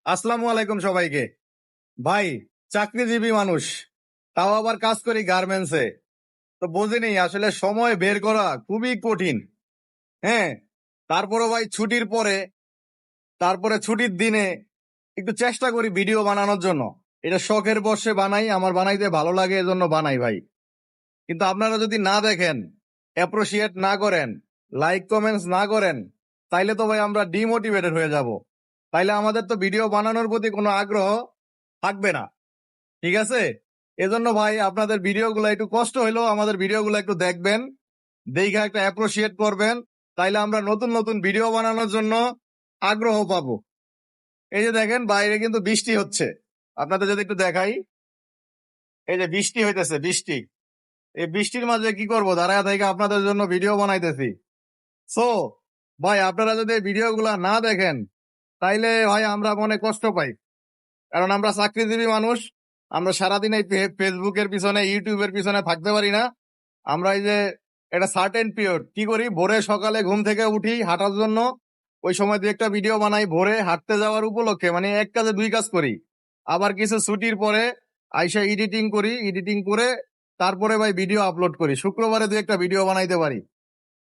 আসসালামু আলাইকুম সবাইকে। ভাই, চাকরিজীবী মানুষ, তাও আবার কাজ করি গার্মেন্টসে। তো বোঝেনি আসলে সময় বের করা খুবই কঠিন। হ্যাঁ, তারপরে ভাই ছুটির পরে, তারপরে ছুটির দিনে একটু চেষ্টা করি ভিডিও বানানোর জন্য। এটা শখের বশে বানাই, আমার বানাইতে ভালো লাগে এজন্য বানাই ভাই। কিন্তু আপনারা যদি না দেখেন, অ্যাপ্রিসিয়েট না করেন, লাইক কমেন্টস না করেন, তাইলে তো ভাই আমরা ডিমোটিভেটেড হয়ে যাব। তাইলে আমাদের তো ভিডিও বানানোর প্রতি কোনো আগ্রহ থাকবে না। ঠিক আছে, এজন্য ভাই আপনাদের ভিডিওগুলো একটু কষ্ট হইলেও আমাদের ভিডিওগুলো একটু দেখবেন, দেখে একটা অ্যাপ্রিসিয়েট করবেন। তাইলে আমরা নতুন নতুন ভিডিও বানানোর জন্য আগ্রহ পাবো। এই যে দেখেন বাইরে কিন্তু বৃষ্টি হচ্ছে, আপনাদের যদি একটু দেখাই, এই যে বৃষ্টি হইতেছে, বৃষ্টি। এই বৃষ্টির মাঝে কি করব, দাঁড়ায় থেকে আপনাদের জন্য ভিডিও বানাইতেছি। সো ভাই, আপনারা যদি এই ভিডিওগুলা না দেখেন, তাইলে ভাই আমরা মনে কষ্ট পাই। কারণ আমরা চাকরিজীবী মানুষ, আমরা সারাদিন এই ফেসবুকের পিছনে, ইউটিউবের পিছনে থাকতে পারি না। আমরা এই যে একটা সার্টেন পিরিয়ড কি করি, ভোরে সকালে ঘুম থেকে উঠি হাঁটার জন্য, ওই সময় দু একটা ভিডিও বানাই ভোরে হাঁটতে যাওয়ার উপলক্ষে, মানে এক কাজে দুই কাজ করি। আবার কিছু ছুটির পরে আইসা এডিটিং করি, এডিটিং করে তারপরে ভাই ভিডিও আপলোড করি। শুক্রবারে দু একটা ভিডিও বানাইতে পারি,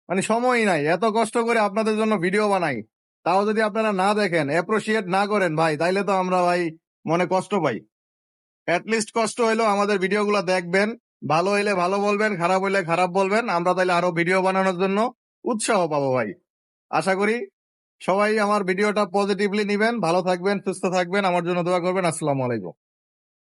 মানে সময়ই নাই। এত কষ্ট করে আপনাদের জন্য ভিডিও বানাই, তাও যদি আপনারা না দেখেন, অ্যাপ্রিসিয়েট না করেন ভাই, তাইলে তো আমরা ভাই মনে কষ্ট পাই। লিস্ট কষ্ট হইলেও আমাদের ভিডিওগুলো দেখবেন, ভালো হইলে ভালো বলবেন, খারাপ হইলে খারাপ বলবেন, আমরা তাইলে আরো ভিডিও বানানোর জন্য উৎসাহ পাবো ভাই। আশা করি সবাই আমার ভিডিওটা পজিটিভলি নিবেন। ভালো থাকবেন, সুস্থ থাকবেন, আমার জন্য দোয়া করবেন। আসসালামু আলাইকুম।